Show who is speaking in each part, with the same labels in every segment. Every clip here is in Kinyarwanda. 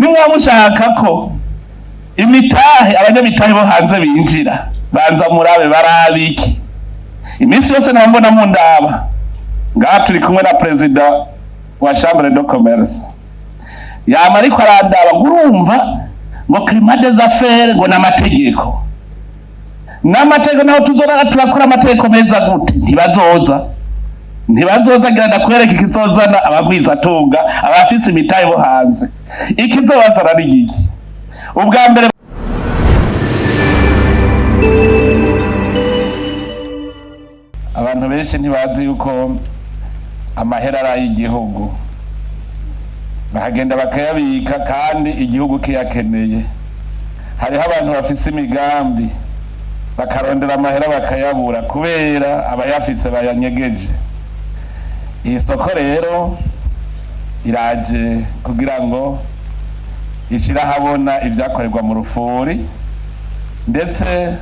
Speaker 1: nimwamushaka ko imitahe abanyamitahe bo hanze binjira banza murabe barabiki iminsi yose nabambona mu ndaba ngaha turi kumwe na president wa chambre de commerce yama ariko arandaba ngurumva ngo climat des affaires ngo n'amategeko naho tuzora turakora amategeko meza gute ntibazoza gira ndakwereka ikizozana abagwiza tunga abafise imitahe bo hanze ikizobazana n'igiki ubwa mbere abantu benshi ntibazi yuko amahera ari igihugu bahagenda bakayabika kandi igihugu kiyakeneye hariho abantu bafise imigambi bakarondera amahera bakayabura kubera abayafise bayanyegeje iyi soko rero iraje kugira ngo ishira habona ibyakorerwa mu rufuri ndetse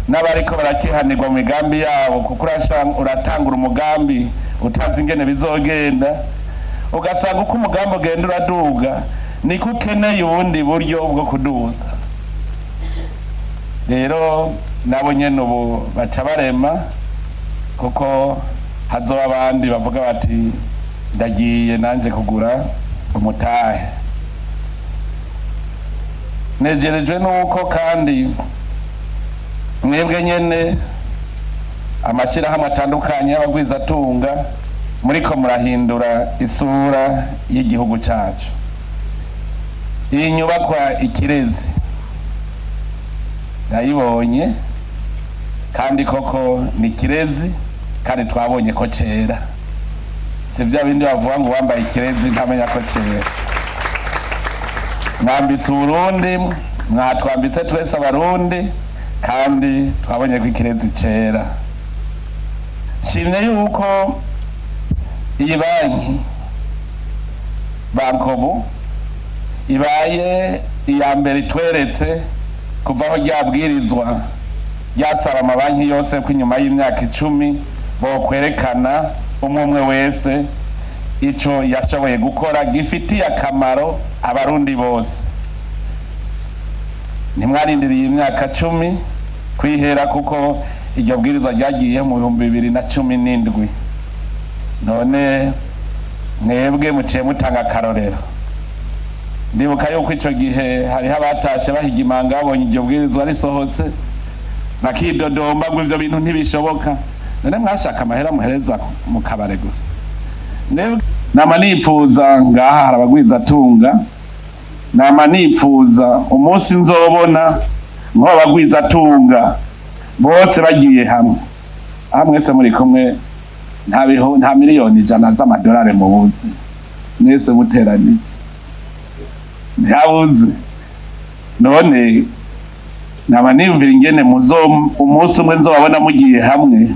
Speaker 1: n'abariko barakihanirwa mu migambi yabo kuko uratangura umugambi utazi ingene bizogenda ugasanga uko umugambi ugenda uraduga niko ukeneye ubundi buryo bwo kuduza rero nabo nyene ubu baca barema kuko hazoba abandi bavuga bati ndagiye nanje kugura umutahe nejerejwe nuko kandi mwebwe nyene amashirahamwe atandukanye y'abagwizatunga muriko murahindura isura y'igihugu cacu. Iyi nyubakwa Ikirezi yayibonye kandi koko ni Ikirezi kandi twabonye ko cera, si vya bindi bavuga ngo wambaye Ikirezi ntamenya ko cera. Mwambitse Uburundi, mwatwambitse twese Abarundi kandi twabonye ko Ikirezi cera. Shimye yuko iyi bankobu ibaye iya mbere itweretse kuva aho ryabwirizwa ryasaba amabanki yose ko inyuma y'imyaka 10 bo kwerekana umwe wese ico yashoboye gukora gifitiye akamaro Abarundi bose. Ntimwarindiriye imyaka 10 kwihera kuko iryo bwirizwa ryagiye mu 2017. None mwebwe muciye mutanga akarorero. Ndibuka yuko ico gihe hariho abatashe bahigimanga babonye iryo bwirizwa risohotse bakidodomba ngo ivyo bintu ntibishoboka. None mwashaka amahera muhereza mu kabare gusa. Nama nipfuza ngaha harabagwiza tunga, nama nipfuza umunsi nzobona ngo abagwiza tunga bose bagiye hamwe. Mwese muri kumwe nta miliyoni 100 z'amadolari mu buzi mwese muteranije ntabuze. None nama niyumvira ingene umunsi umwe nzobabona mugiye hamwe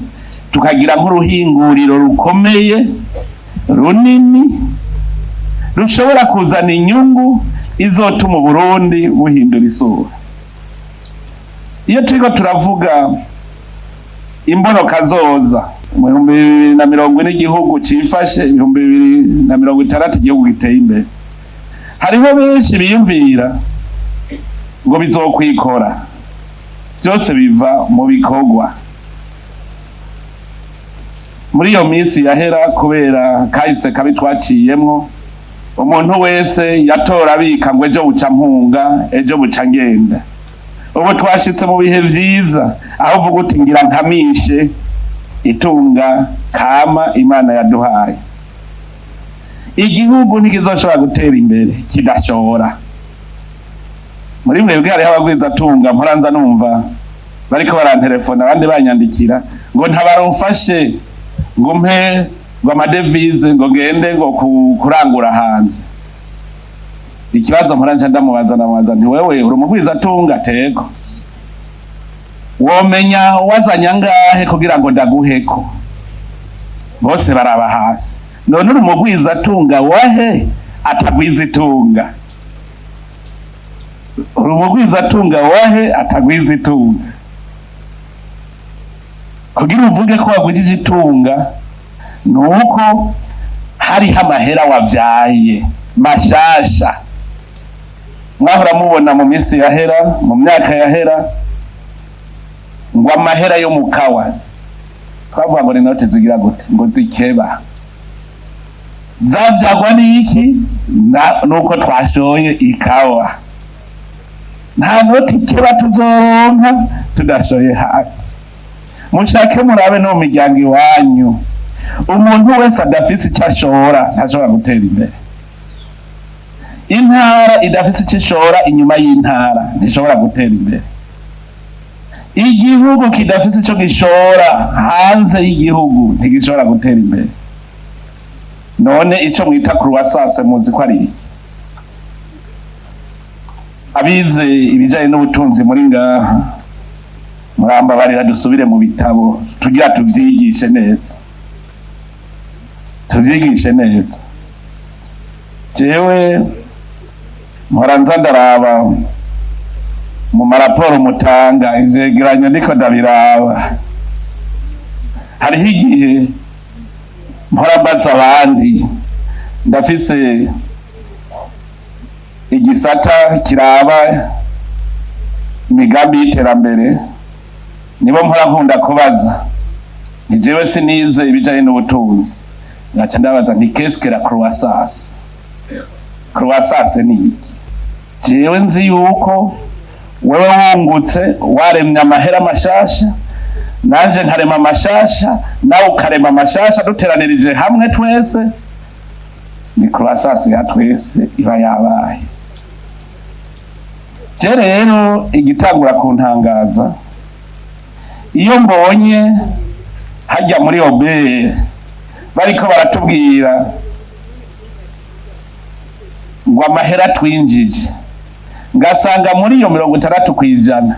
Speaker 1: tukagira nk'uruhinguriro rukomeye runini rushobora kuzana inyungu izotuma Burundi buhindura isura. Iyo turiko turavuga imbonoka zoza mu 2040 igihugu cifashe 2060 igihugu giteye imbere, hariho benshi biyumvira ngo bizokwikora, byose biva mu bikorwa. Muri iyo minsi yahera kubera kahise kabi twaciyemwo, umuntu wese yatora abika ngo ejo buca mpunga ejo buca ngenda. Ubu twashitse mu bihe vyiza aho uvuga uti ngira nkamishe itunga kama Imana yaduhaye. Igihugu ntikizoshobora gutera imbere kidashobora. Muri mwebwe hariho abagwiza tunga mporanza numva bariko barantelefona abandi banyandikira ngo ntabarumfashe ngo mpe ngo amadevize ngo gende ngo kurangura hanze. Ikibazo mporanza ndamubaza nti wewe uri umugwiza tunga tego womenya wazanya ngahe kugira ngo ndaguheko? Bose baraba hasi. None uri umugwiza tunga wahe atagwiza itunga? Uri umugwiza tunga wahe atagwiza itunga? Kugira uvuge ko wagwijije itunga nuko hari amahera wavyaye mashasha mwahora mubona mu minsi yahera, mu myaka yahera, ngo amahera yo mu kawa twavuga ngo inoti zigira gute, ngo zikeba. Zavyagwa n'iki? Nuko twashoye ikawa. Nta noti keba tuzoronka tudashoye hasi. Mushake murabe no mu miryango iwanyu, umuntu wese adafise icyo ashora ntashobora gutera imbere. Intara idafise icyo ishora inyuma y'intara ntishobora gutera imbere. Igihugu kidafise icyo gishora hanze y'igihugu ntigishobora gutera imbere. None icyo mwita croissance muzi ko ari abize ibijanye n'ubutunzi muri ngaha, muramba barira dusubire mu bitabo tugira tuvyigishe neza, tuvyigishe neza. Jewe mpora nza ndaraba mu maraporo mutanga ivyegeranyo ndiko ndabiraba, hariho igihe mpora mbaza abandi, ndafise igisata kiraba imigambi y'iterambere, nibo mpora nkunda kubaza, ni jewe sinize ibijanye n'ubutunzi, ngaca ndabaza nti qu'est-ce que la croissance? Croissance ni iki? Jewe nzi yuko wewe wungutse waremye amahera mashasha, nanje nkarema amashasha, nawe ukarema amashasha, duteranirije hamwe twese, ni croissance ya twese iba yabaye. Je rero igitangura kuntangaza iyo mbonye hajya muri OBR bariko baratubwira ngo amahera twinjije, ngasanga muri iyo 60%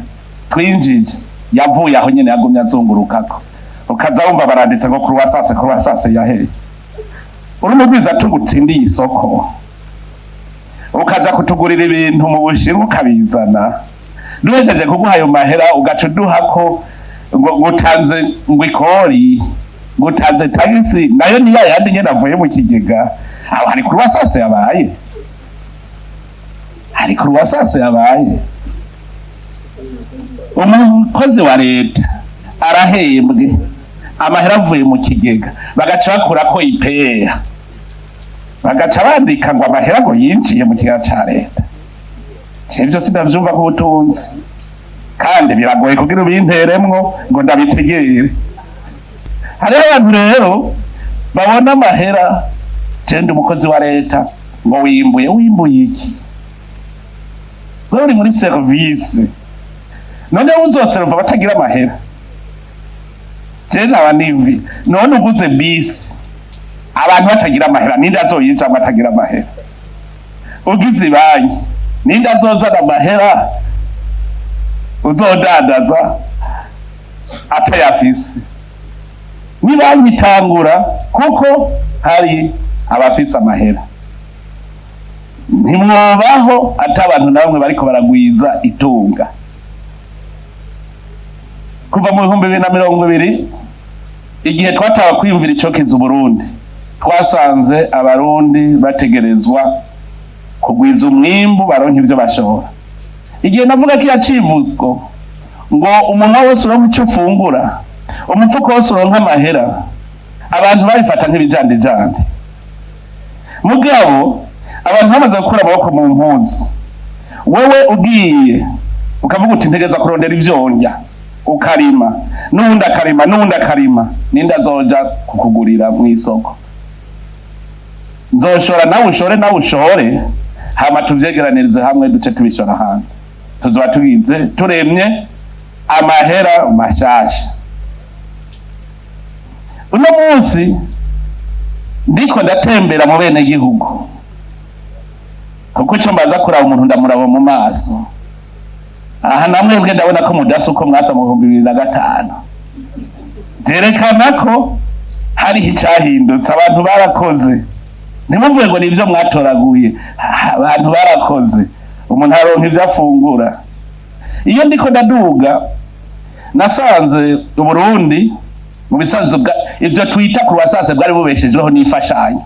Speaker 1: twinjije yavuye aho nyene yagumye azungurukako, ukaza wumva baranditse ngo croissance yaheye. Urumugwiza tugutsindiye isoko, ukaja kutugurira ibintu mu Bushinwa ukabizana, duhejeje kuguha ayo mahera ugaca uduhako ngo gutanze ngo ikori, gutanze tagisi, nayo ni yayandi nyene avuye mu kigega. Aho hari croissance yabaye, hari croissance yabaye. Umukozi wa leta arahembwe, amahera avuye mu kigega, bagaca bakurako ipeya, bagaca bandika ngo amahera ngo yinjiye mu kigega ca leta. Ivyo sindavyumva ko ubutunzi, kandi biragoye kugira ubinteremwo ngo ndabitegere. Hariho abantu rero babona amahera, jende umukozi wa leta ngo wimbuye iki? Wewe uri muri service, none uzoserva batagira amahera? Je naba nivi, none uguze bisi abantu batagira amahera, ninde azoyinja batagira amahera? Ugize banki, ninde azozana amahera uzodandaza atayafise? Ni banki itangura kuko hari abafise amahera. Ntimwobaho ati abantu na bamwe bariko baragwiza itunga. Kuva mu 2020 igihe twatawa kwiyumvira ico kiza Burundi, twasanze abarundi bategerezwa kugwiza umwimbu baronka ivyo bashora. Igihe navuga ko yacivugo ngo umuntu wese uronka icyo ufungura, umupfuko wose uronka amahera, abantu babifata nk'ibijandijande. Mugabo abantu bamaze gukura amaboko mu mpuzu, wewe ugiye ukavuga uti ntegeza kurondera ivyonja, ukarima n'undi akarima, ninde azoja kukugurira mu isoko? Nzoshora nawe ushore, hama tuvyegeranirize hamwe duce tubishora hanze, tuzoba tugize turemye amahera mashasha. Uno munsi ndiko ndatembera mu bene gihugu, kuko ico mbaza kuraba umuntu ndamuraba mu maso. Aha namwe ndabona ko mudasa uko mwasa mu 2005, zerekana ko hari icahindutse, abantu barakoze. Ntimuvuye ngo nivyo mwatoraguye, abantu barakoze, umuntu aronka ivyo afungura. Iyo ndiko ndaduga nasanze Uburundi mu bisanzwe ivyo twita croissance bwari bubeshejeho n'imfashanyo.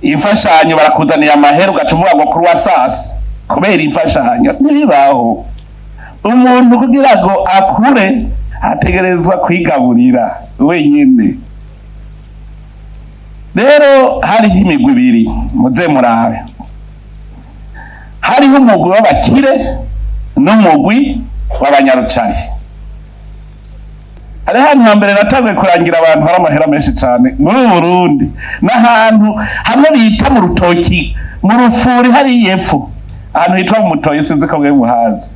Speaker 1: imfashanyo barakuzaniye amahera ugaca uvuga ngo croissance kubera imfashanyo. Ntibibaho. Umuntu kugira ngo akure ategerezwa kwigaburira wenyine. Rero hariho imigwi ibiri muze murabe, hariho umugwi w'abakire n'umugwi w'abanyarucari. Hari ahantu hambere natangiye kurangira abantu hari amahera menshi cyane muri Burundi, n'ahantu hamwe bita mu Rutoki mu Rufuri hari yepfo, ahantu hitwa mu Mutoyi, sinzi ko mwe muhazi.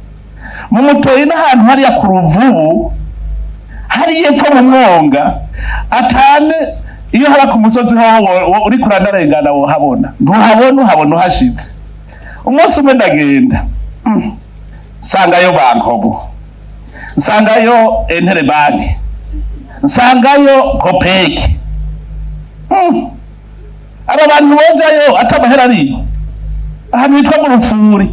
Speaker 1: Mu Mutoyi n'ahantu hariya ku Ruvubu hari yepfo mu Mwonga atane, iyo haba ku musozi ho uri kurandarengana wohabona, ntuhabona uhabona uhashitse. Umunsi umwe ndagenda nsangayo Bankobo, nsangayo Entere Banki, nsangayo Kopeki. Aba bantu bojayo atamahera ariyo, ahantu hitwa mu Rufuri.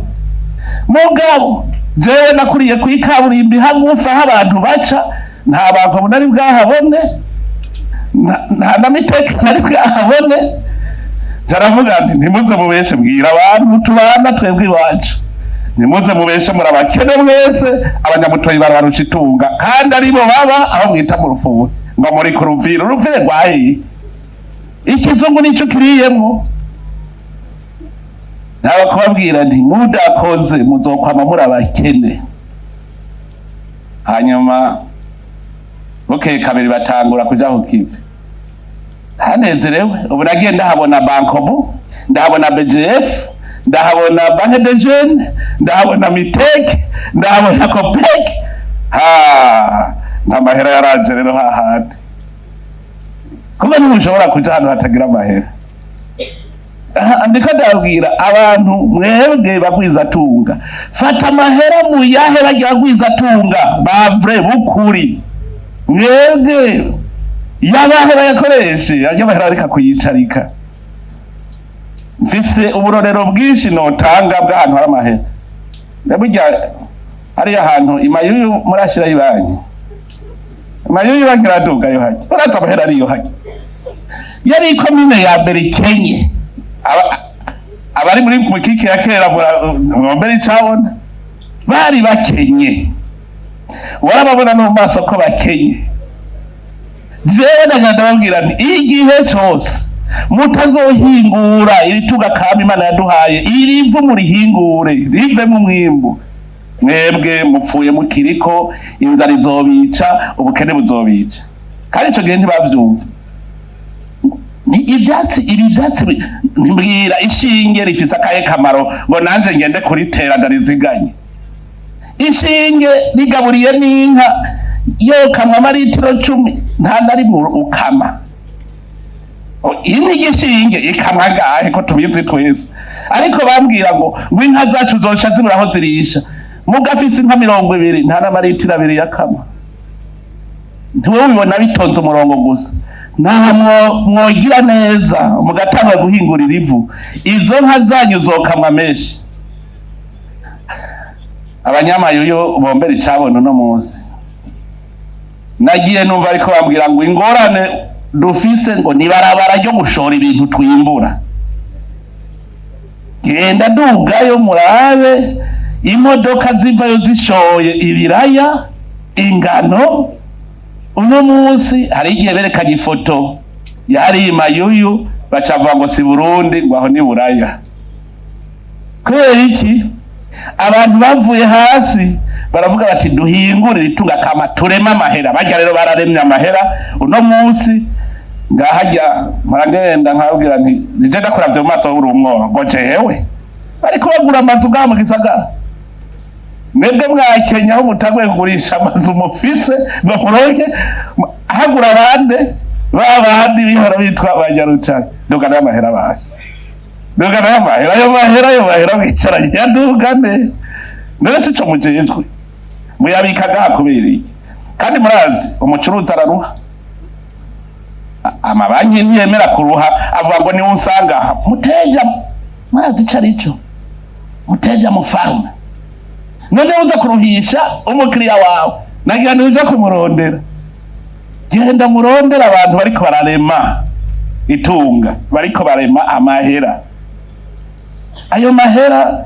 Speaker 1: Mugabo jewe nakuriye kwikaburimbi hagufa aho abantu baca, nta Bankobo nari bwahabone, nta na Miteke nari bwahabone. Jaravuga nti ntimuze mubeshe, mbwira abantu tubana twebwe iwacu, nimuze mubeshe muri abakene mwese, abanyamutoyi barabarusha itunga kandi aribo baba aho mwita mu Rufuri, ngo muri ku Ruvira. Uruvire rwahiye, ikizungu nico kiriyemwo. Nawe kubabwira nti mudakoze muzokwama muri abakene. Hanyuma bukeye kabiri batangura kuja ku kivi, hanezerewe. Ubu nagiye ndahabona Bankobo, ndahabona BGF, ndahabona Banque de Jeunes, ndahabona Miteke, ndahabona Kopeki. Nta mahera yaranje rero hahandi. Kuko ntimushobora kuja ahantu hatagira amahera. Ndiko ndabwira abantu mwebwe bagwizatunga, fata amahera muyahe bagira bagwizatunga bavre bukuri. Mwebwe yabahera yakoreshe ajya bahera arika kuyicarika. Mfise uburorero bwinshi notanga bw'ahantu hari amahera. Burya hari ahantu Imayuyu murashira ibanyi, Imayuyu bagiraduga yo haje, uraza amahera ariyo haje. Yari komine ya mbere Kenya, abari muri mukike ya kera mu mbere icabona bari bakenye, warababona no maso ko bakenye. Jewe ndababwira nti igihe cyose mutazohingura iritunga kama Imana yaduhaye, irivu murihingure rive mu mwimbu, mwebwe mupfuye mukiriko, inzara izobica, ubukene buzobica. Kandi ico gihe ntibavyumva. Ni ivyatsi, ibi vyatsi mbwira ishinge rifise akahe kamaro ngo nanje ngende kuritera ndariziganye. Ishinge rigaburiye n'inka yo kamwa amaritiro 10 nta nari mu ukama. Ini gishinge ikamwa gahe ko tubizi twese. Ariko bambwira ngo inka zacu zoca zibura aho zirisha, mugafise inka 20 nta na maritiro 2 yakama. Ntiwe ubibona bitonze umurongo gusa. Naho mwogira neza mugatanga guhingurira ivu, izo nka zanyu zokamwa menshi. Abanyamayuyo bombera icabona no munsi, nagiye numva ariko bambwira ngo ingorane dufise ngo nibarabara ryo gushora ibintu twimbura. Genda dugayo murabe imodoka zivayo zishoye ibiraya, ingano. Uno munsi hari igihe berekanye ifoto yari Imayuyu bacavuga ngo si Burundi, ngo aho ni Buraya. Kubera iki? Abantu bavuye hasi baravuga bati duhingure ritunga kama turema amahera. Bajya rero bararemye amahera. Uno munsi ngahajya maragenda nkabwira nti nije ndakuravye mu maso uri umworo ngo jewe bari kubagura amazu gaha mu gisagara. Mwebwe mwakenya aho mutagwe kugurisha amazu mufise ngo muronke hagura bande babandi bihora bitwa abanyarucari. Duga n'amahera baje, duga n'amahera yo mahera bicaranye yadugane. None sico mujejwe muyabika gaha kubereye. Kandi murazi umucuruzi araruha, amabanki ntiyemera kuruha, avuga ngo ni usanga muteja murazi carico muteja mufarma. None uza kuruhisha umukiriya wawe, nagira uja kumurondera. Genda murondera abantu bariko bararema, itunga bariko barema amahera. Ayo mahera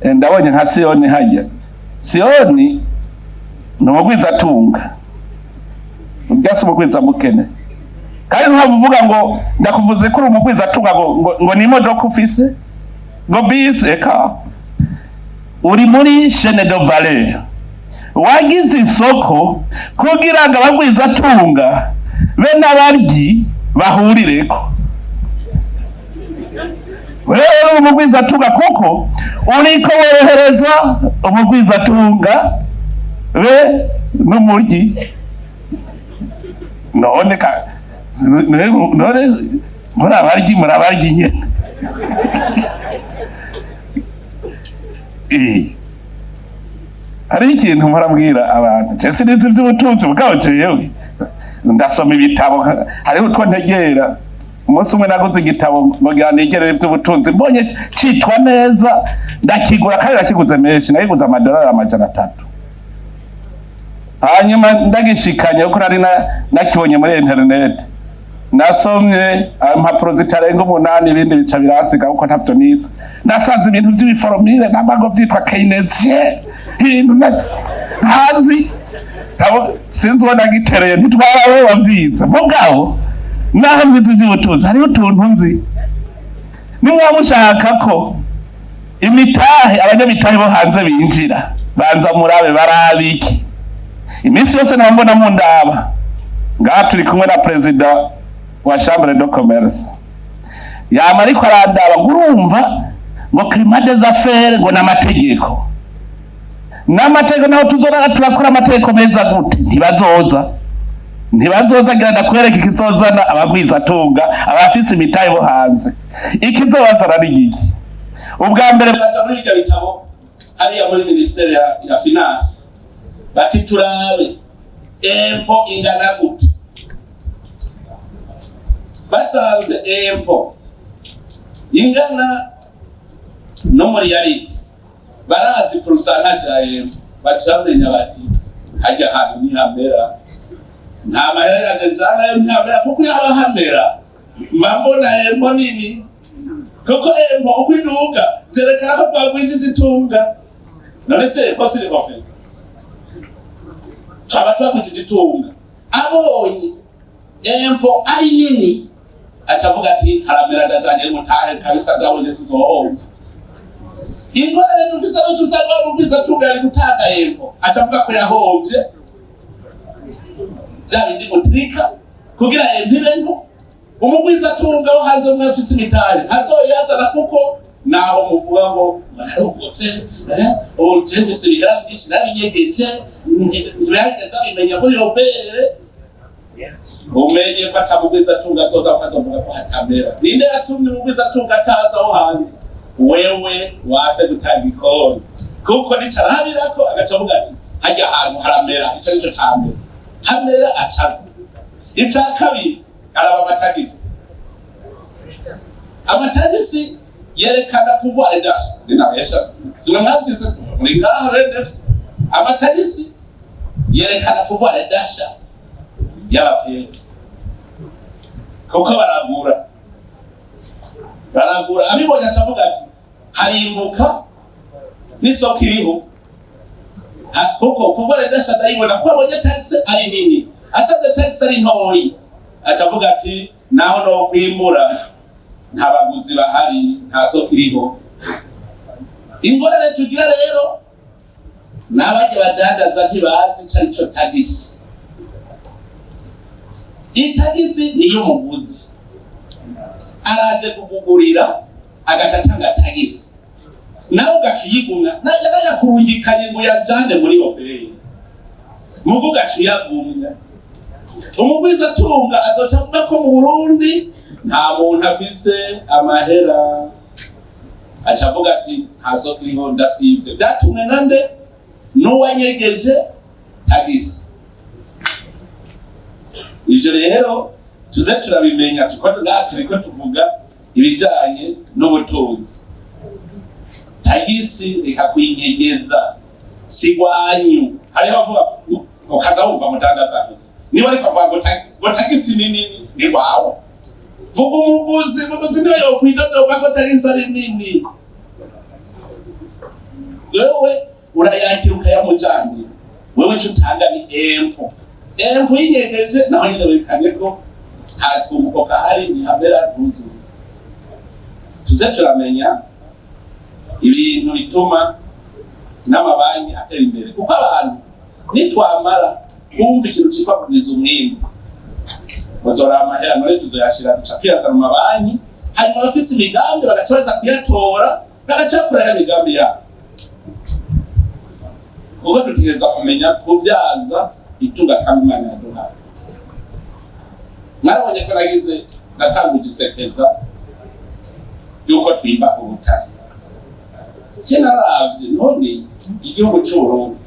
Speaker 1: ndabonye nka Siyoni hajya. Siyoni n'umugwiza atunga. Byase umugwiza mukene. Kandi ntavuga ngo ndakuvuze ko umugwiza atunga ngo ni imodoka ufise ngo bisi eka uri muri chaîne de valeur. Wagize isoko kugira ngo abagwiza atunga be n'abaryi bahurireko. Wewe umugwiza atunga kuko uriko worohereza umugwiza atunga be n'umuryi. None murabaryi nyene. Hari ikintu murabwira abantu cyese nzi by'ubutunzi bwajeyewe ndasoma ibitabo hariho utwo ntegera. Umunsi umwe naguze igitabo ngo ganegere by'ubutunzi mbonye citwa neza ndakigura kandi nakiguze menshi nayiguze $300. Hanyuma ndagishikanye uko nari nakibonye muri internet nasomye impapuro zitarenga 8 ibindi bica birasiga uko ntavyo nize. Nasanze ibintu by'ibiforomire n'amago vyitwa Keynesian hazi sinzi ubona gitereye ntitwara we wavyize mugabo naho mbizi by'ubutunzi hariho utuntu nzi. Nimwa mushaka ko imitahe abanyamitahe bo hanze binjira banza murabe barabiki. Iminsi yose nambona mu ndaba ngaha turi kumwe na president wa Chambre de Commerce yama ariko arandaba ngurumva ngo climat des affaires ngo n'amategeko naho tuzora turakora amategeko meza gute ntibazoza gira ndakwereka ikizozana abagwiza atunga abafise imitahe bo hanze. Ikizobazana n'igiki ubwa mbere baza muri ibyo bitabo hariya muri ministere ya finance bati turabe empo ingana gute. Basanze empo ingana no muri yaridi barazi pourcentage ya empo bacamenya bati hajya hantu ni hamera nta mahera agenzana yo ntihamera kuko yaba hamera mbona empo nini kuko empo uko iduga zerekana ko bagwije itunga none se ko siri kofe twaba twagwije itunga abonye empo ari nini achavuga ati haramera ndazanye mutahe kabisa ndabone sizohomba. Ingorane dufise abo tusanga mugwiza atunga yari gutanga empo achavuga ko yahovye bindi mutrika kugira empirengo umugwiza atunga wo hanze umwe afise imitahe azoyazana kuko naho muvuga ngo bararugotse ojevise bihera vyinshi nabinyegeje ntibihageze abimenya muri robere umenye ko atamugwiza atunga azoza ukazovuga ko hakamera. Ninde yatumye umugwiza atunga ataza aho hanze? Wewe wase gutanga ikoni kuko nicarabirako agacavuga ati hajya ahantu haramera ico nico cambere hamera acaza. Ica kabiri araba amatagisi yerekana pouvoir d'achat n'inabesha sinamwazize muri ngaho rende amatagisi yerekana pouvoir d'achat y'abapere kuko baragura abibonye acavuga ati harimbuka n'isoko iriho kuko pouvoir d'achat ndayibona ko abonye taxe ari nini asaze taxe ari ntoyi acavuga ati naho no kwimura nta baguzi bahari nta soko iriho. Ingorane tugira rero n'abaje badandaza ntibazi carico tagisi. Itagisi niyo muguzi araje kugugurira agacatanga tagisi nawe ugacuyigumya naja kurungikanye ngo yajane muri obeye mugo gacuyagumya. Umugwiza atunga azocavuga ko mu Burundi nta muntu afise amahera acavuga ati nta soko iriho ndasivye byatumwe nande n'uwanyegeje tagisi. Ivyo rero tuze turabimenya turiko tuvuga ibijanye n'ubutunzi. Tagisi reka kwinyegeza sigwanyu hariho avuga ukaza wumva mudandaza nzi niba ariko avuga ngo tagisi nini ni wawe
Speaker 2: vuga umuguzi niyo yokwidodoka ko atari inzara nini, wewe urayakira ukayamujyanira, wewe icyo utanga ni empo y'inyegeje, naho nyine wekanye ko hakunguko kahari ntihamera ntuzuza. Tuze turamenya ibintu bituma n'amabanki atera imbere, kuko abantu nitwamara kumva ikintu cyitwa kugwiza umwimbu, bazora amahera none tuzoyashira dushakira mu mabanki, hanyuma abafise imigambi bagaca baza kuyatora bagaca bakorera imigambi yabo. Kuko dutegereza kumenya kubyaza itunga kamimana yaduhaye. Mwarabonye ko nagize natanguje isekeza yuko twimba ubutare. Naravye none igihugu cy'Uburundi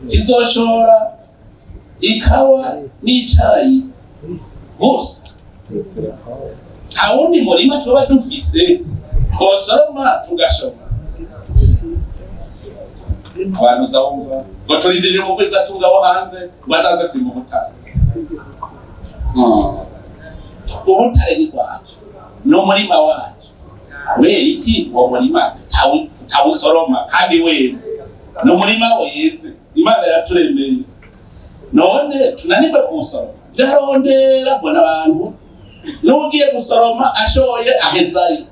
Speaker 2: kizoshora ikawa n'icayi gusa, nta wundi murima tuba dufise twosoroma tugashora. Abantu zawumva ngo turindire mu kwezi atungaho hanze bazaze kwima ubutare. Ubutare ni kwacu, no murima wacu. Kubera iki uwo murima tawusoroma kandi weze, no murima weze Imana yaturembeye, none tunanirwe kuwusoroma. Ndarondera mbona abantu n'ugiye gusoroma ashoye ahezayo.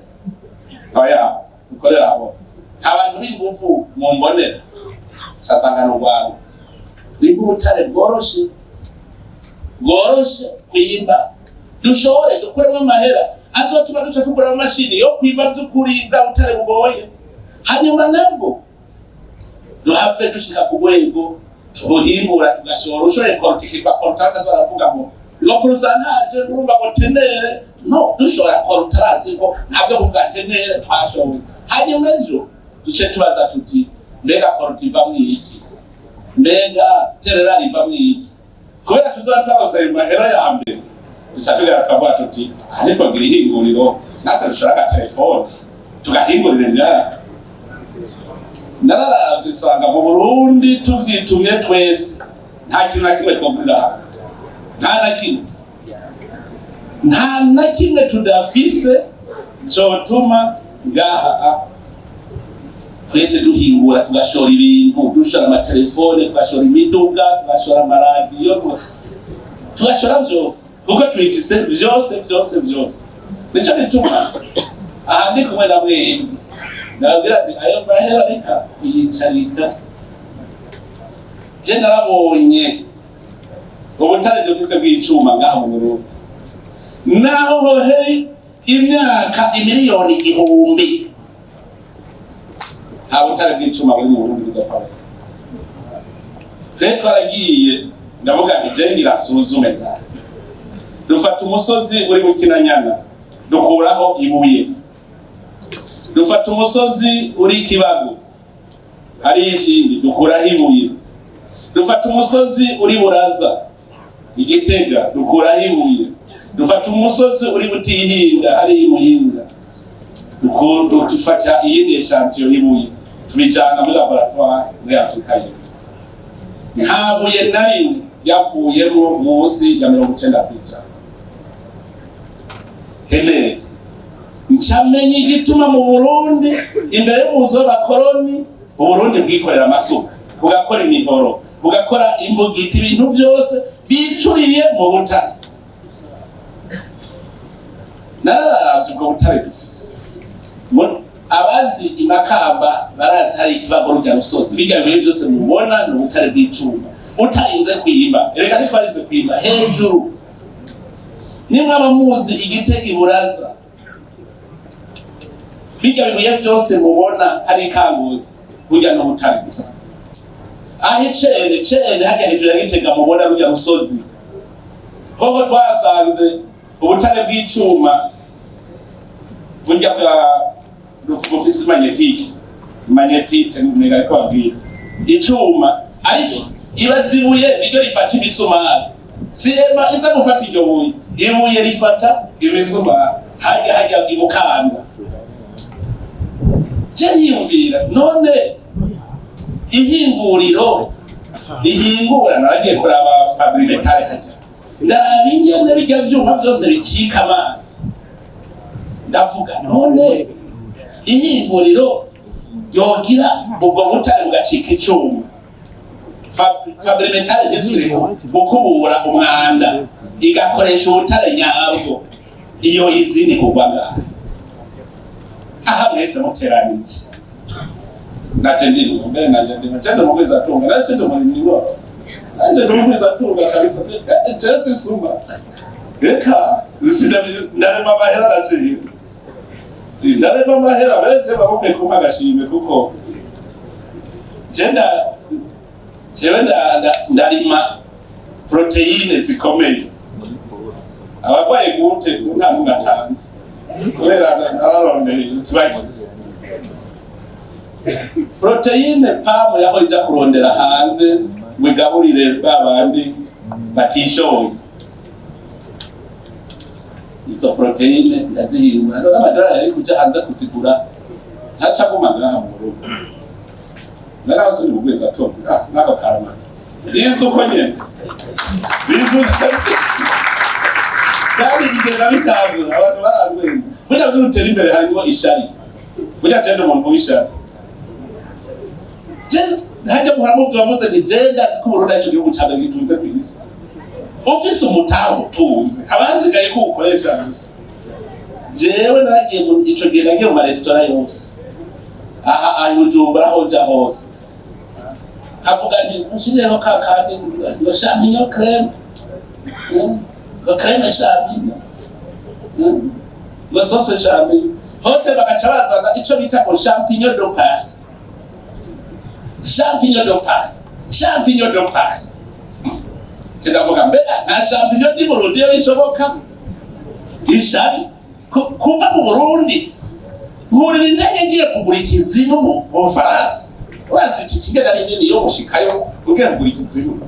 Speaker 2: Oya ukorera aho abantu b'ingufu mu mbonera sasanga no Rwanda b'ubutare bworoshe kwimba, dushore dukoremo amahera azotuma duca tugura amashini yo kwimba vy'ukuri bwa butare bugoye, hanyuma nabwo duhave dushika ku rwego tubuhingura tugashora. Ushoboye kortikirwa kontaka zaravuga ngo no pourcentage urumva ngo tenere no dushora korutarazi ko ntabwo kuvuga tenere twashoboye. Hanyuma ejo duce tubaza tuti mbega korutiva mwiki, mbega terera riva mwiki, kubera tuzoba twarose mahera ya mbere duca tugera tukavuga tuti ariko gira ihinguriro natwe dushora telefone tugahingurira ngaha. Nararavye sanga mu Burundi tuvyitumye twese nta kintu na kimwe twogurira hanze, nta na kimwe tudafise cotuma ngaha twese duhingura tugashora ibintu, dushora amatelefone, tugashora imiduga, tugashora amaradiyo, tugashora vyose kuko tubifise vyose. Nico bituma aha ndi kumwe na mwembi ndagira ati ayo mahera reka kuyicarika. Je narabonye ubutare dufise bw'icuma ngaho mu Burundi, naho hoheri imyaka imiliyoni 1000 nta butare bw'icuma buri mu Burundi bizofana. Rero twaragiye ndavuga nti je ngira suzume ngaho, dufata umusozi uri mu Kinanyana dukuraho ibuye, dufata umusozi uri Kibago hari ikindi dukuraho ibuye, dufata umusozi uri Buraza Igitega dukuraho ibuye, dufata umusozi uri Butihinda hari Imuhinga dufata iyindi eshantio y'ibuye tubijana muri laboratoire muri Afrika y'Epfo. Nta buye na rimwe yapfuyemo munsi ya 90%. Hele ncamenye igituma mu Burundi imbere y'umuzo w'abakoloni Uburundi bwikorera amasuka, bugakora imihoro, bugakora imbugiti, ibintu byose bicuriye mu butare. Nararavye ubwo butare dufise, abazi imakamba barazi hari Ikibago rya Rusozi, biga bihe byose mubona no butare bw'icuma utarinze kwimba. Reka nitwarinze kwimba hejuru nimwe abamuzi Igitega Iburaza, biga bihe byose mubona hari Kangozi burya no butare gusa. Ahe cene hajya hejuru ya Gitega mubona rujya Rusozi hoho twasanze ubutare bw'icuma burya bwa rufisi magnetite mega ko babwira icuma ariko ibazibuye niryo rifata ibisumari, sema iza gufata iryo buye, ibuye rifata ibisumari hajya imukanda. Je yumvira none ihinguriro rihingura nagiye kuraba fabrimetare hajya ndarabingene bijya vyuma byose bicika amazi ndavuga none ihinguriro yogira ubwo butare bugacika icuma Fabrimentale gisubireko gukubura umwanda igakoresha ubutare nyabwo iyo izindi kugwaga aha mwese muteranije natende mugwiza tunga nasi ndo muri mingoro nanje ndo mugwiza tunga kabisa jesi suma reka ndarema amahera naje ndarema amahera beje bamuke kumpa agashimwe kuko jewe ndarima proteine zikomeye abagwaye gute nta n'atanze kubera abarondeye twagize proteine pamu yaho ija kurondera hanze wigaburire babandi batishoboye izo proteine ndazihingura no amadolari ari kuja hanze kuzigura haca kumagaha mu rugo naraho sindi mugweza to nako karamaze bizo uko nyene bizo kandi igenda bitangura abantu barangwe burya by'utera imbere harimo ishari burya cyane umuntu w'ishari hajya muhamuvuga muze ni genda zikuburura cyo gihugu cyane gitunze kwisi ofisi umutaho utunze abazigaye ko ukoresha gusa jewe naragiye mu ico gihe nagiye mu restaurant yose aha ayujumbura aho ja hose havuga nti ushireho kakandi yo champignon crème yo crème champignon yo sauce champignon hose bagaca bazana ico bita ko champignon de Paris champignon de Paris ndavuga mbega na champignon di Burundi bishoboka ishari kuva mu Burundi muri ndege ngiye kugura ikizimu mu Faransa wazi iki kigera nini yo mushikayo ugiye kugura ikizimu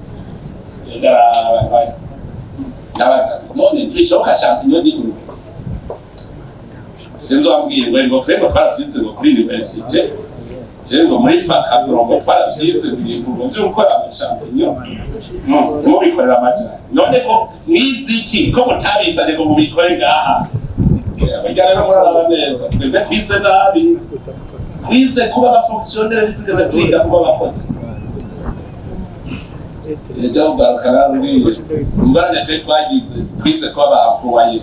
Speaker 2: ndabaza none bishoboka champignon di Burundi sinzo ambwiye ngo twebwe twaravyize ngo kuri universite Jengo muri fakaburo twaravyize ibintu byo gukora champignon mu bikorera amajana none ko mwiziki ko mutabizanye ngo mubikore ngaha abajya rero muraraba neza twebwe twize nabi twize kuba ba fonctionnaire tugeze twiga kuba abakozi ejo barakara ruri mbana twize kuba ba employé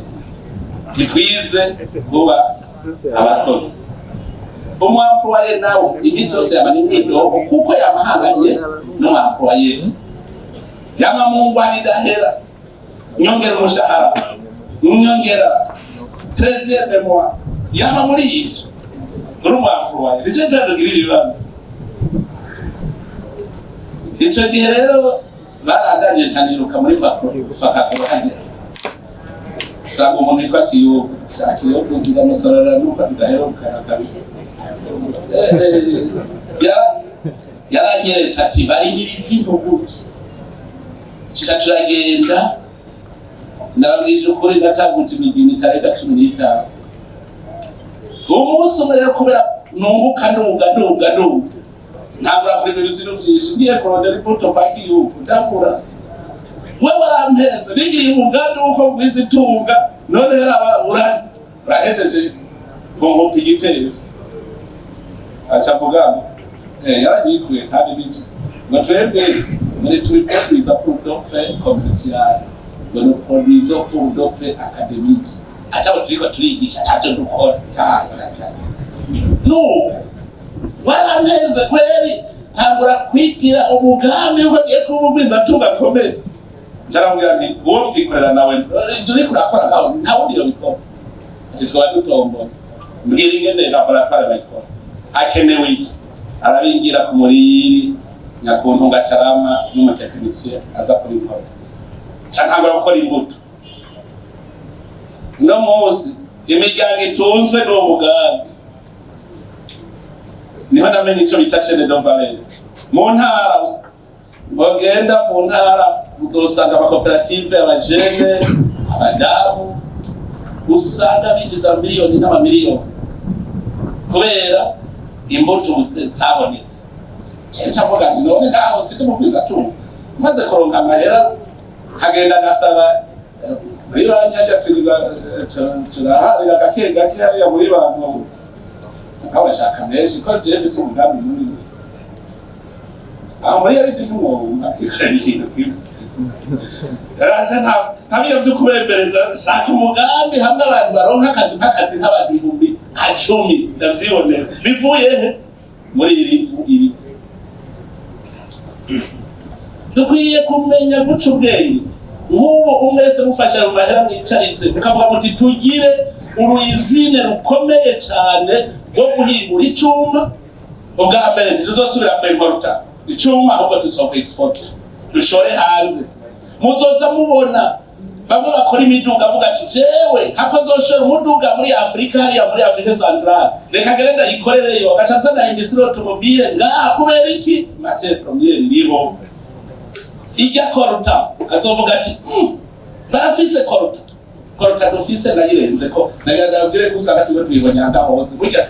Speaker 2: twize kuba abakozi umwemployé nawe imisi yose yaba n'imyidogo kuko yamahanganye n'umwemployé yama mungwani dahera nyongera umushahara nyongera 13e de mois yama muri ivyo n'umwemployé nicyo ndagirira ibibazo ico gihe rero barandanye kaniruka muri fakakoro hano sanga umuntu yitwa Kiyogo kiza musorera nuko tudaheruka kabisa yaranyeretse ati bari n'ibiti ntuguki turagenda nababwije ukuri ndatanguje imigini itarenga 15 umunsi umwe rero kubera nunguka nduga ntabura kuri ibintu byinshi ngiye kurondera imbuto paki y'uko ndakura we warampeze nigiriye umugambi w'uko bwizitunga none yaba urahejeje ngo igitezi acavuga yaranyikuye kandi n'ibyo ngo twebwe muri tubipuriza pour d'offre commercial ngo no produizo pour d'offre académique ataho turiko turigisha ntavyo dukora no warampeze kweri ntangura kwigira umugambi uko giye kumugwiza tugakomeye Jarambwira nti uwo mwikorera nawe turi kurakora nawe nta wundi yobikora ati twaba dutombo mbwira ingene laboratoire bayikora hakenewe iki arabingira ku muriri nyakuntu ngacarama n'umutekinisiye aza kubikora cyangwa gukora imbuto no muzi imiryango itunzwe n'uwo mugambi niho namenye icyo bita chaîne de valeur mu ntara bagenda mu ntara uzosanga amakoperative abajene abadamu usanga bigiza miliyoni n'amamiliyoni kubera imbuto zabonetse cyavuga none ngaho sindi mubwiza tu maze koronka amahera hagenda gasaba muri banyaja turaharira gake gake hariya muri bantu aho bashaka menshi ko Jeff si umugambi munini aho muri ari ndumva akikari ikintu kimwe araje ntabiyo byo kubembereza shaka umugambi hamwe abantu baronka akazi nk'abantu 10,000 ndavyibonera bivuye he muri iri dukwiye kumenya guca ubwenge nk'ubu umwese mufasha mu mahera mwicaritse mukavuga muti tugire uruyizine rukomeye cyane rwo guhingura icuma ubwa mbere ntituzosubira kwimporta icuma ahubwo tuzokwa export dushore hanze muzoza mubona bamwe bakora imiduga avuga ati jewe hako zoshora umuduga muri Afrika hariya muri Afrika Central reka gerenda yikorereyo agacaza na industrie automobile ngaha kubera iki matière première iriho ijya koruta azovuga ati barafise koruta dufise nayirenze ko nagabwire kusanga twe twibonyanga hose burya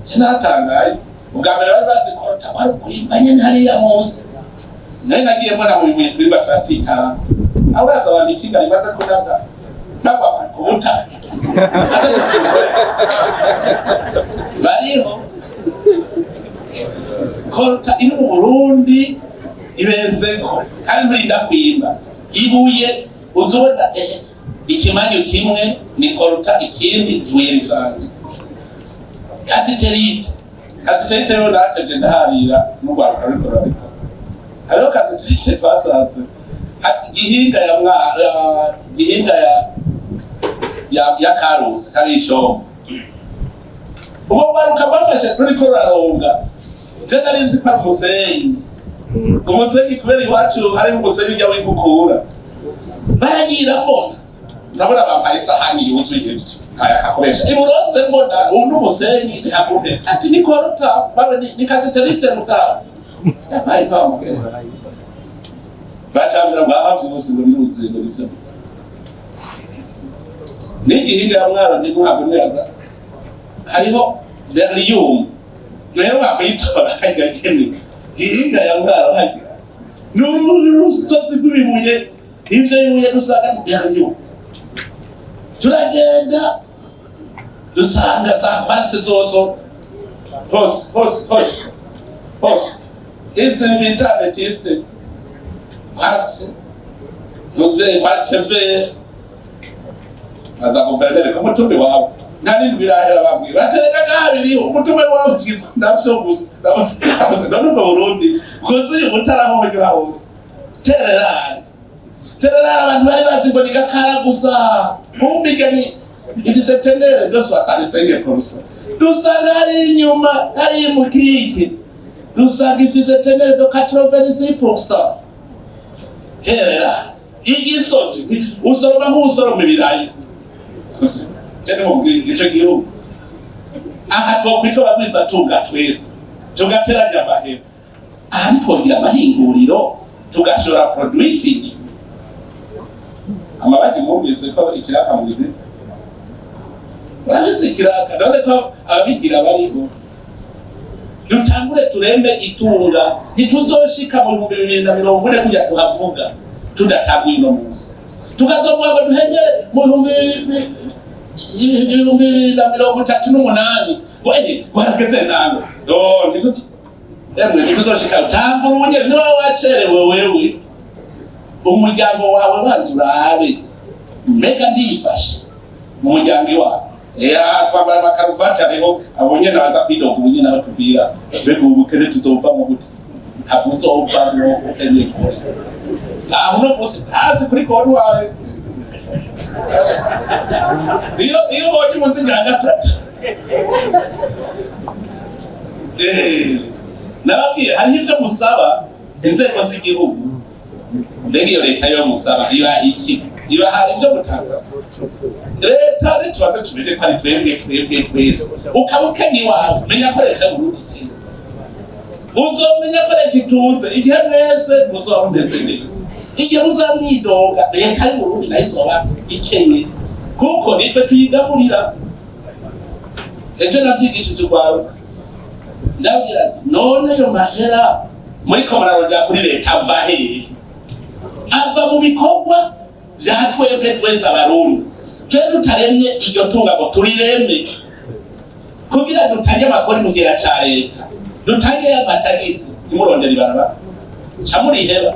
Speaker 2: cyanatangaye ubwa mbere bari bazi koruta kwari kuyimbanye hariya munsi naye nagiye mbona mu bintu biba turatsika auraza wandikinga ribaza kudaga ntabwo kubuta bariho koruta iri mu Burundi ibenzeko kandi murinda kwimba ibuye uzobona ikimanyu kimwe ni koruta ikindi ibuye risanzwe kasiterite yo nateje ndaharira mu Rwanda rukora hariho kasiterite twasanze gihinga ya Karusi karisho ubwo baruka bafashe kuri koraronga je narinzi kwa musenyi umusenyi kubera iwacu hari umusenyi ujya w'igukura baragira mbona nzabona bampaye isahani yuzuye akakoresha iburonze mbona uno musenyi ntihakume ati ni koruta bawe ni kasiterite ruta yabaye bamugeza bacambira bahavye bose ngo niruzuye ngo nivyo n'igihinga ya Mwaro ni muhabwe neza hariho beryllium nayo bakitora kagakene gihinga ya Mwaro hagira n'urusozi rw'ibibuye ivyo bibuye dusanga ni beryllium turagenda dusanga za kwatse zozo hose izi bita betiste kwatse nuze kwatse ve aza kuberere ko mutumbe wabo nani birahera bamwe batereka kabiri umutumbe wabo kizo navyo gusa nabuze none mu Burundi kozi umutaraho honyura hose terera abantu bari bazi ngo nigakara gusa kumbigani ifi septembre doso asalisenge korusa dusanga ari inyuma ari mukike dusanga ifi septembre do 86% terera igisozi usoroma musoroma ibirayi cyane mu gice gihugu aha twokwitwa bagwiza tunga twese tugateranya amahera aha nitwogira amahinguriro tugashora produit fini amabaki mwumvise ko ikiraka mu bizinesi bazi kiraka none ko ababigira bariho dutangure turembe itunga ntituzoshika mu 2040 kujya tuhavuga tudataguye no munsi tukazovuga ngo duhengere mu 2038 wahageze nano ntituzoshika utangura ubunyere niba wacerewe wewe umuryango wawe banzurabe mega ndifashe mu muryango wawe twambara amakaruvati ariho abonye nabaza kwidoga ubunye nawe tuvira mbega ubukene tuzova mu gute ntabwo uzova mu ukene kure aho no musi ntazi kuri konti wawe iyo bonye umuzinga gatatu nababwiye hari ibyo musaba inzego z'igihugu mbega iyo leta yo musaba iba iki iba hari ibyo mutanza leta tubaze tumenye ko ari twebwe twese ukaba ukenya iwawe menya ko leta y'Uburundi uzomenya ko leta itunze igihe mwese muzoba mumeze neza igihe muzamwidoga leta y'Uburundi nayo izoba ikenye kuko nitwe tuyigaburira ejo navyigishije urwaruka ndabwira none ayo mahera muri ko muraronda kuri leta ava hehe ava mu bikorwa byatwebwe twese abarundi twe tutaremye iryo tunga ngo turireme kugira dutange amakori mu gihe ca leta dutange amatagisi ntimurondera ibarabara camuriheba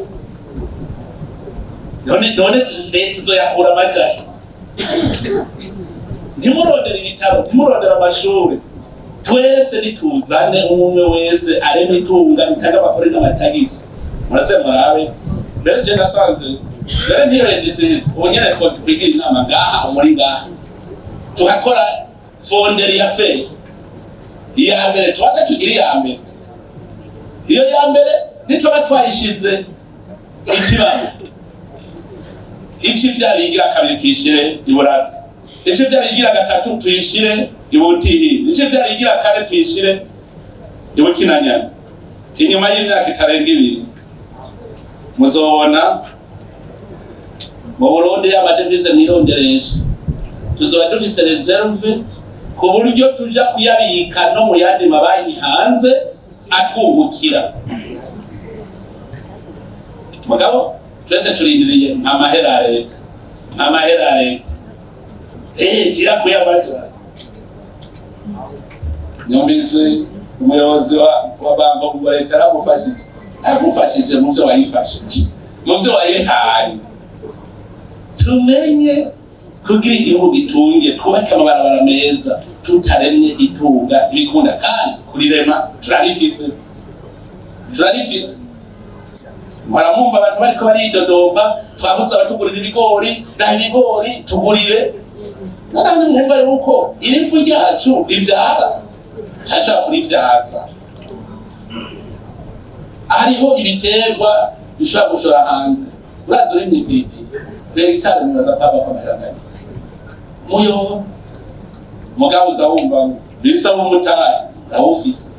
Speaker 2: none leta izoyakura amajahe ntimurondera ibitaro ntimurondera amashuri twese nituzane umwe wese areme itunga dutange amakori n'amatagisi muraze murabe rero je nasanze rero ntiyendise ubonyene twigira inama ngaha muri ngaha tugakora fonderi ya feri iya mbere twaze tugira iya mbere iyo ya mbere nituba twayishize ikibazo iki vyabigira kabiri twishire iburaza iki vyabigira gatatu twishire ibutihi iki vyabigira kane twishire ibukinanyana inyuma y'imyaka itarenga 2 muzobona mu Burundi y'amadevize nironderesha tuzoba dufise reserve ku buryo tuja kuyabika no mu yandi mabanki hanze atwungukira mugabo twese turindiriye amaherare gira kuyamaja nyumvise umuyobozi wa banko kubareka aramufashije agufashije mu byo wayifashije mu byo wayihaye tumenye kugira igihugu gitunge twubake amabarabara meza tutaremye itunga ibikunda kandi kurirema turarifise muramumva abantu bariko baridodomba twabuze abatugurira ibigori na ibigori tugurire nandi mwumva yuko irifu ryacu rivyara shasha kurivyaza hariho ibiterwa bishobora gushora hanze urazi uri mw'ipipi rero itari nibaza papa kwa maharangani muyo mugabo uzawumva bisaba umutahe urawufise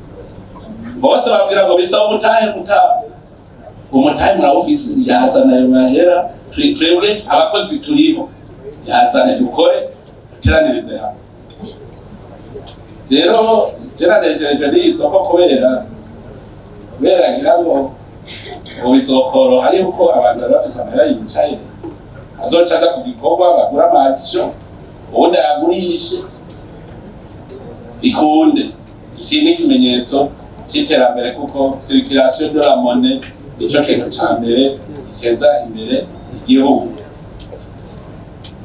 Speaker 2: bose babwira ngo bisaba umutahe murawufise yazana ayo mahera twebwe abakozi turiho yazane dukore turanirize hamwe rero turanejeje n'isoko kubera ngira ngo ubizokoroha yuko abantu bafise amahera yicaye azocaga ku gikorwa bagura action ubundi agurishe ikunde iki ni ikimenyetso cy'iterambere kuko circulation de la monnaie nicyo kintu ca mbere giteza imbere igihugu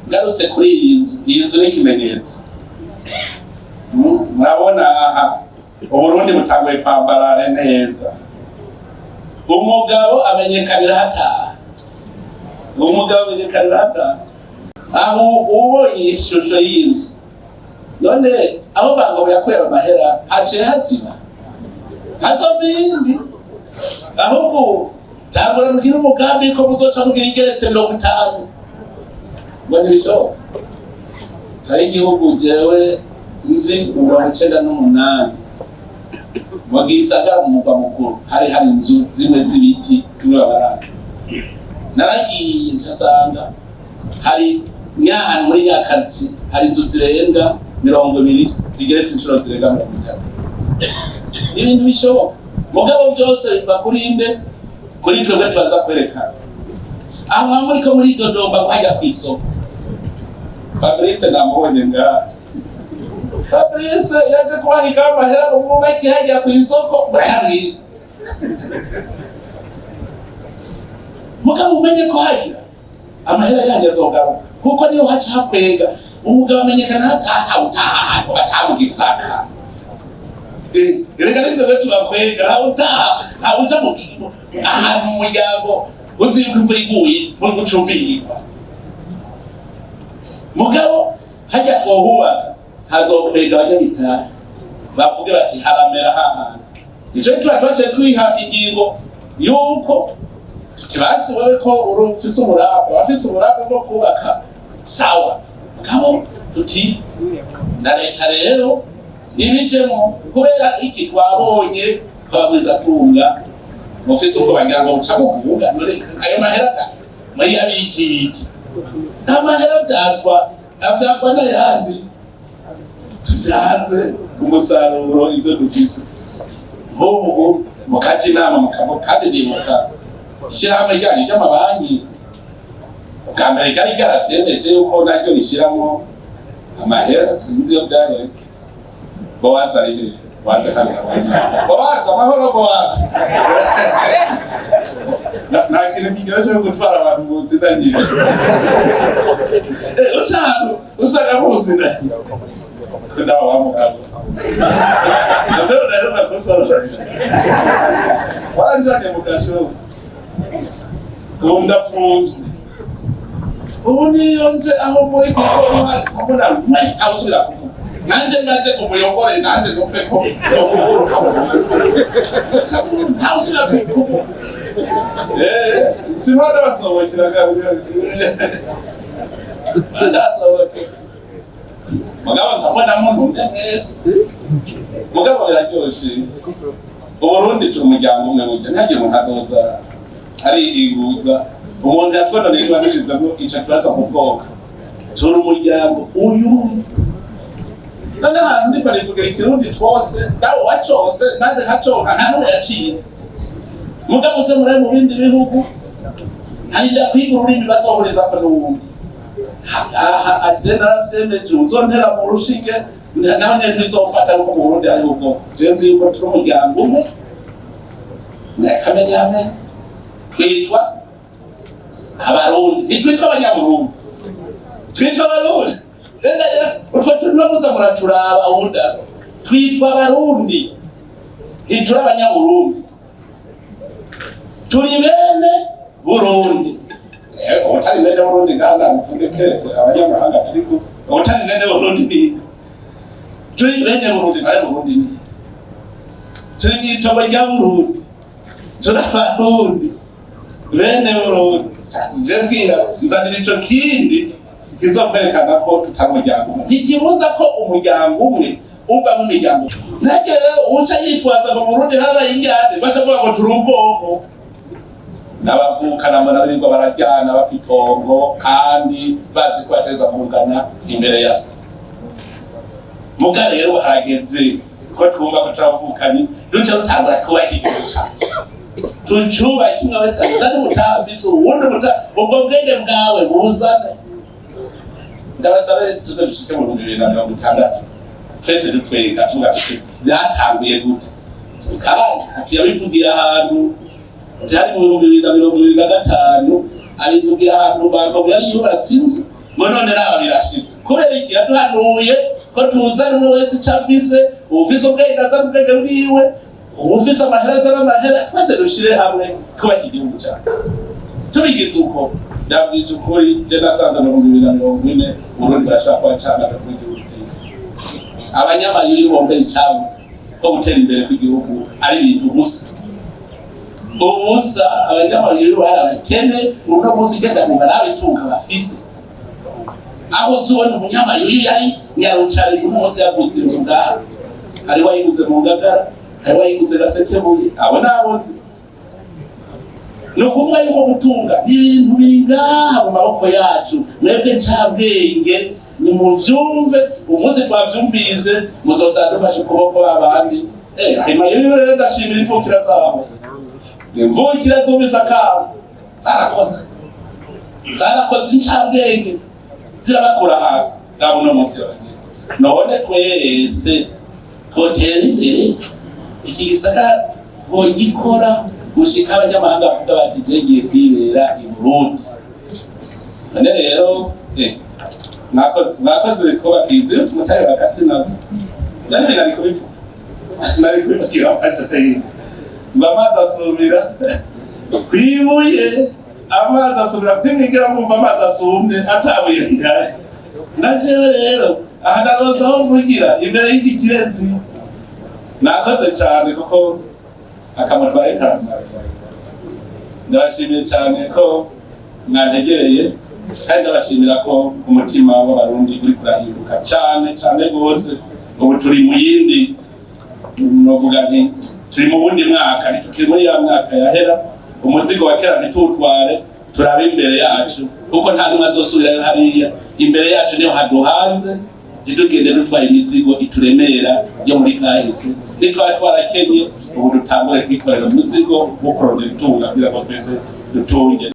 Speaker 2: ngarutse kuri iyi nzu ni ikimenyetso murabona aha Uburundi butanguye kwambarare neza umugabo amenyekanira hataha aho ubonye ishusho y'inzu none aho bango yakwera amahera haciye haziba hazovindi ahubwo tabora mugira umugambi ko muzoca mugira igeretse 50 ngo ntibishoboka hari igihugu jewe nzi 98 mu gisagara mu mugwa mukuru hari inzu zimwe z'ibiti zimwe babarana naragiye nsanga hari nyahantu muri Nyakatsi hari inzu zirenga 20 zigeretse inshuro zirenga 30 ibintu bishoboka mugabo byose biva kuri inde kuri twebwe twaza kwerekana aho muri ko muri Dodoma kwajya kwisoko Fabrice namubonye ngaha Fabrice yaje kubahiga amahera umubeke hajya kwisoko bayari mugabo umenye ko hajya amahera yanjye azogaruka kuko niyo haca hakwega umugabo amenyekana utaha atamugisaka erega nibyo tubakwega aho uja mu kigo ahantu mu muryango uzi yuko imvura iguye muri gucumvirwa mugabo hajya twohubaka hazokwega abanyabitari bavuge bati haramera hahandi icyo twaje twiha ingingo yuko kibasi wewe ko urufise umuraba bwo kubaka sawa mugabo tuti na leta rero ibijemo kubera iki twabonye twabwiza tunga mufise uko bagira ngo uca mu kuvuga none ayo mahera muri abiki amahera byatwa n'ayandi tuzaze umusaruro ibyo dufise nk'ubu mukaja inama mukavuga kandi nimuka ishyirahamwe ryanyu ry'amabanki kamera kari karavyemeje yuko naryo rishiramwo amahera sinzi yo byahere bowaza rije wanze kamera bowaza amahoro bowaza nta kintu kiryoshe gutwara abantu mu nzira nyine ucano usanga mu nzira ndaho wamugabo nabero rero nakosora wanjanye mu gasho ubu ndafunzwe ubu niyo nje aho muri gikoma nkabona mwe awusubira kuvuga nanje maze umuyobore nanje numve ko nokuguruka mu awusubira kuvuga simana basobokera ndasobokera mugabo nzabona muntu mwese mugabo biraryoshe Uburundi turi umuryango umwe burya ntagiye umuntu azoza arihinguza umuntu yatwononeye babishizemo ico kibazo mu bwoko turi umuryango uyu umwe none ahantu ndiko rivugira ikirundi twose nawe wacose nanjye nkacoka nta n'umwe yacize mugabo uze muri mu bindi bihugu ntarija kwiga ururimi bazohuriza ko n'uwundi agenda aravyemeje uzontera mu rushige naho nyene ntizofata nuko mu Burundi hariho ubwoko je nzi yuko turi umuryango umwe nakamenya twitwa abarundi ntitwitwa abanyaburundi twitwa abarundi utwo turimo muza muraturaba ubudasa twitwa abarundi ntituri abanyaburundi turi bene Burundi utari bene Burundi nganda mvuge keretse abanyamahanga ariko utari bene Burundi ni turi bene Burundi nawe Burundi ni turi mwitobo rya Burundi turi abarundi bene Burundi nje mbwira nzanira ico kindi kizokwerekana ko tutamuryango umwe ntikibuza ko umuryango umwe uva mu miryango nagere uca yitwaza mu Burundi haba ingane bacavuga ngo turi ubwoko n'abavukana murabirirwa barajyana bafitongo kandi bazi ko bateza kungana imbere ya se muga rero hageze ko twumva ko travukanye duce rutanga kuba igihugu cyacu tucuba kimwe wese azana umutafisi uwundi ubwo bwenge bwawe buzane ndabasabe tuze dushike mu 2060 twese dutwenga tuvuga tuti byatanguye gute kandi akiyabivugira ahantu byari mu 2025 abivugira ahantu bantu yari yubatse inzu ngo none raba birashitse kubera iki yaduhanuye ko tuzana umwe wese icafise ufise ubwenge azana ubwenge bwiwe ufise amahera azana amahera twese dushire hamwe kuba igihugu cyacu tubigize uko ndabwiza ukuri je nasanze mu 2040 Burundi bashaka kwa cyamaze ku gihugu abanyamayiri bombe icabo ko gutera imbere kw'igihugu ari ibintu gusa ubusa abanyamayiri barabakene uno munsi genda mu barabitunga bafise aho zubona umunyamayiri yari nyarucari umunsi yagutse inzu ngaha hari wayiguze mu Ngagara hari wayiguze Gasekebuye abo nabonze no kuvuga yuko gutunga ibintu bingaha mu maboko yacu mwebwe ncabwenge ni muvyumve umunsi twavyumvise muzosandufasha ukuboko babandi hanyuma rero ndashimira imvukira zabo imvukira zumvise akabo zarakoze incabwenge zirabakura hasi ngabo no munsi y'abagenzi none twese twotera imbere iki gisagara bogikora gushika abanyamahanga bavuga bati jegiye kwibera i Burundi none rero nakoze ko bakizi mutaye bakasinaza yani nari kubivuga nari kubivuga afata bamaze asubira kwibuye amazi asubira kwingira kumva amazi asumye atabuye yari naje rero ahanaroza aho mvugira imbere y'igikirezi nakoze cyane kuko akamutwaye karamaza ndashimiye cyane ko mwantegereye kandi ndabashimira ko umutima w'abarundi uri kurahinduka cyane cyane gose ubu turi mu yindi novuga nti turi mu wundi mwaka ntitukiri muri ya mwaka yahera umuzigo wa kera ntitutware turabe imbere yacu kuko nta numwe azosubirayo hariya imbere yacu niho haduhanze ntitugende dutwaye imizigo ituremera yo muri kahise nitwari twarakenye ubu dutangure kwikorera umuzigo wo kurondera itunga kugira ngo twese dutunge